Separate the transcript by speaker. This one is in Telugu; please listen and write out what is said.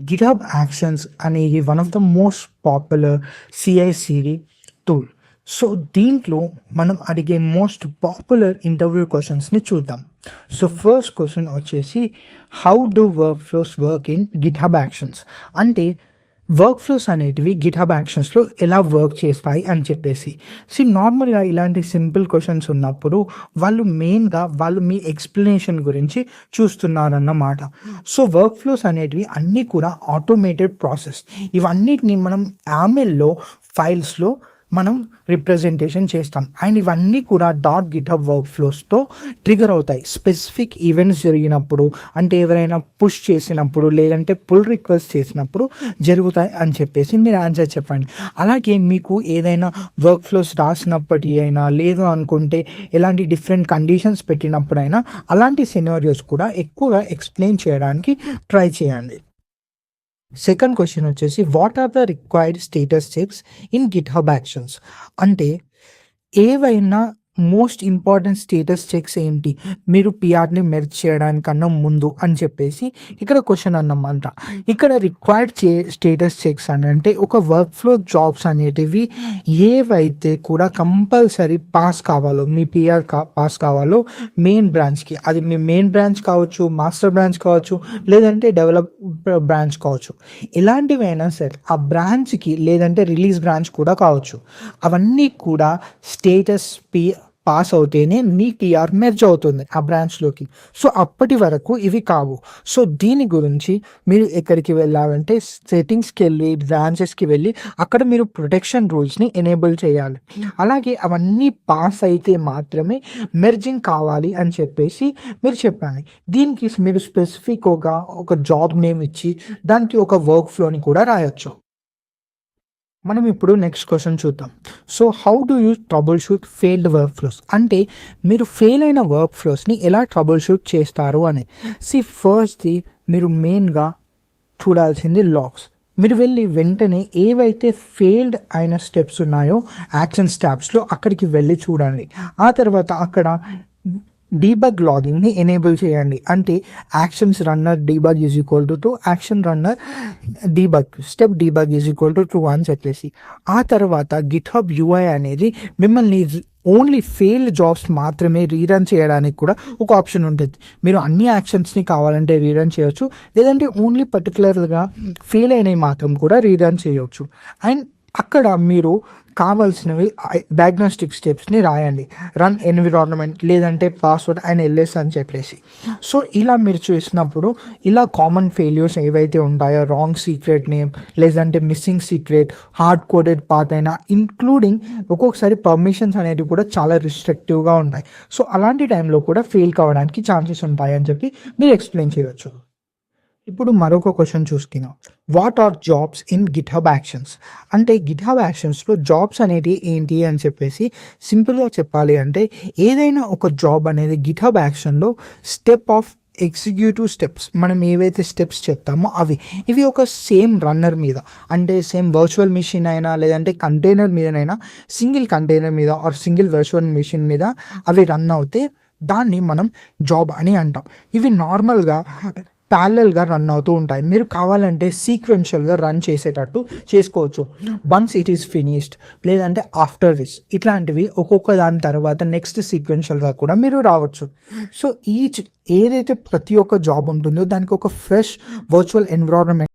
Speaker 1: GitHub Actions అనేది one of the most popular CI/CD tool. So దీంట్లో మనం అడిగే మోస్ట్ పాపులర్ ఇంటర్వ్యూ క్వశ్చన్స్ని చూద్దాం. సో ఫస్ట్ క్వశ్చన్ వచ్చేసి, how do work flows work in GitHub Actions? అంటే వర్క్ ఫ్లోస్ అనేటివి GitHub Actionsలో ఎలా వర్క్ చేస్తాయి అని చెప్పేసి. నార్మల్గా ఇలాంటి సింపుల్ క్వశ్చన్స్ ఉన్నప్పుడు వాళ్ళు మెయిన్గా మీ ఎక్స్ప్లెనేషన్ గురించి చూస్తున్నారన్నమాట. సో వర్క్ ఫ్లోస్ అనేటివి అన్నీ కూడా ఆటోమేటెడ్ ప్రాసెస్. ఇవన్నిటిని మనం యామెల్లో ఫైల్స్లో మనం రిప్రజెంటేషన్ చేస్తాం. అండ్ ఇవన్నీ కూడా .github వర్క్ ఫ్లోస్తో ట్రిగర్ అవుతాయి. స్పెసిఫిక్ ఈవెంట్స్ జరిగినప్పుడు, అంటే ఎవరైనా పుష్ చేసినప్పుడు లేదంటే పుల్ రిక్వెస్ట్ చేసినప్పుడు జరుగుతాయి అని చెప్పేసి మీరు ఆన్సర్ చెప్పండి. అలాగే మీకు ఏదైనా వర్క్ ఫ్లోస్ రాసినప్పటి అయినా, లేదు అనుకుంటే ఎలాంటి డిఫరెంట్ కండిషన్స్ పెట్టినప్పుడైనా అలాంటి సినారియోస్ కూడా ఎక్కువగా ఎక్స్ప్లెయిన్ చేయడానికి ట్రై చేయండి. సెకండ్ క్వశ్చన్ వచ్చేసి, what are the required status checks in GitHub Actions? అంటే ఏవైనా మోస్ట్ ఇంపార్టెంట్ స్టేటస్ చెక్స్ ఏంటి మీరు పిఆర్ని మెర్జ్ చేయడానికన్నా ముందు అని చెప్పేసి ఇక్కడ క్వశ్చన్ అన్నమాట. ఇక్కడ రిక్వైర్డ్ స్టేటస్ చెక్స్ అని అంటే ఒక వర్క్ ఫ్లో జాబ్స్ అనేటివి ఏవైతే కూడా కంపల్సరీ పాస్ కావాలో, మీ పిఆర్ పాస్ కావాలో మెయిన్ బ్రాంచ్కి, అది మీ మెయిన్ బ్రాంచ్ కావచ్చు, మాస్టర్ బ్రాంచ్ కావచ్చు, లేదంటే డెవలపర్ బ్రాంచ్ కావచ్చు, ఎలాంటివైనా సరే ఆ బ్రాంచ్కి లేదంటే రిలీజ్ బ్రాంచ్ కూడా కావచ్చు, అవన్నీ కూడా స్టేటస్ పాస్ అవుతేనే మీ పిఆర్ మెర్జ్ అవుతుంది ఆ బ్రాంచ్లోకి. సో అప్పటి వరకు ఇవి కావు. సో దీని గురించి మీరు ఎక్కడికి వెళ్ళాలంటే సెట్టింగ్స్కి వెళ్ళి, బ్రాంచెస్కి వెళ్ళి అక్కడ మీరు ప్రొటెక్షన్ రూల్స్ని ఎనేబుల్ చేయాలి. అలాగే అవన్నీ పాస్ అయితే మాత్రమే మెర్జింగ్ కావాలి అని చెప్పేసి మీరు చెప్పాలి. దీనికి మీరు స్పెసిఫిక్గా ఒక జాబ్ నేమ్ ఇచ్చి దానికి ఒక వర్క్ ఫ్లోని కూడా రాయొచ్చు. మనం ఇప్పుడు నెక్స్ట్ క్వశ్చన్ చూద్దాం. So how do you trouble shoot failed work flows? అంటే మీరు ఫెయిల్ అయిన వర్క్ ఫ్లోస్ని ఎలా ట్రబుల్ షూట్ చేస్తారు అని. ఫస్ట్ది మీరు మెయిన్గా చూడాల్సింది లాగ్స్. మీరు వెళ్ళి వెంటనే ఏవైతే ఫెయిల్డ్ అయిన స్టెప్స్ ఉన్నాయో యాక్షన్ స్టాప్స్లో అక్కడికి వెళ్ళి చూడండి. ఆ తర్వాత అక్కడ డీబగ్ లాగింగ్ని ఎనేబుల్ చేయండి. అంటే actions runner debug is equal to action runner debug step debug is equal to true అని చెప్పేసి. ఆ తర్వాత GitHub UI అనేది మిమ్మల్ని ఓన్లీ ఫెయిల్డ్ జాబ్స్ మాత్రమే రీరన్ చేయడానికి కూడా ఒక ఆప్షన్ ఉంటుంది. మీరు అన్ని యాక్షన్స్ని కావాలంటే రీరన్ చేయొచ్చు, లేదంటే ఓన్లీ పర్టికులర్గా ఫెయిల్ అయినవి మాత్రం కూడా రీరన్ చేయవచ్చు. అండ్ అక్కడ మీరు కావాల్సినవి డయాగ్నోస్టిక్ స్టెప్స్ని రాయండి. రన్ ఎన్విరాన్మెంట్, లేదంటే పాస్వర్డ్ అండ్ LS అని చెప్పేసి. సో ఇలా మీరు చూసినప్పుడు ఇలా కామన్ ఫెయిల్యూర్స్ ఏవైతే ఉంటాయో, రాంగ్ సీక్రెట్ నేమ్, లేదంటే missing secret, hard coded path అయినా, ఇంక్లూడింగ్ ఒక్కొక్కసారి పర్మిషన్స్ అనేవి కూడా చాలా రిస్ట్రిక్టివ్గా ఉంటాయి. సో అలాంటి టైంలో కూడా ఫెయిల్ కావడానికి ఛాన్సెస్ ఉంటాయి అని చెప్పి మీరు ఎక్స్ప్లెయిన్ చేయవచ్చు. ఇప్పుడు మరొక క్వశ్చన్ చూసుకుందాం. What are jobs in GitHub Actions? అంటే GitHub Actionsలో జాబ్స్ అనేది ఏంటి అని చెప్పేసి సింపుల్గా చెప్పాలి అంటే, ఏదైనా ఒక జాబ్ అనేది GitHub Actionలో స్టెప్ ఆఫ్ ఎగ్జిక్యూటివ్ స్టెప్స్, మనం ఏవైతే స్టెప్స్ చెప్తామో ఇవి ఒక సేమ్ రన్నర్ మీద, అంటే సేమ్ వర్చువల్ మిషన్ అయినా లేదంటే కంటైనర్ మీదనైనా, సింగిల్ కంటైనర్ మీద ఆర్ సింగిల్ వర్చువల్ మిషన్ మీద అవి రన్ అవుతే దాన్ని మనం జాబ్ అని అంటాం. ఇవి నార్మల్గా ప్యారలల్గా రన్ అవుతూ ఉంటాయి. మీరు కావాలంటే సీక్వెన్షియల్గా రన్ చేసేటట్టు చేసుకోవచ్చు. వన్స్ ఇట్ ఈస్ ఫినిష్డ్, లేదంటే ఆఫ్టర్ దిస్, ఇట్లాంటివి ఒక్కొక్క దాని తర్వాత నెక్స్ట్ సీక్వెన్షియల్గా కూడా మీరు రావచ్చు. సో ఏదైతే ప్రతి ఒక్క జాబ్ ఉంటుందో దానికి ఒక ఫ్రెష్ వర్చువల్ ఎన్విరాన్మెంట్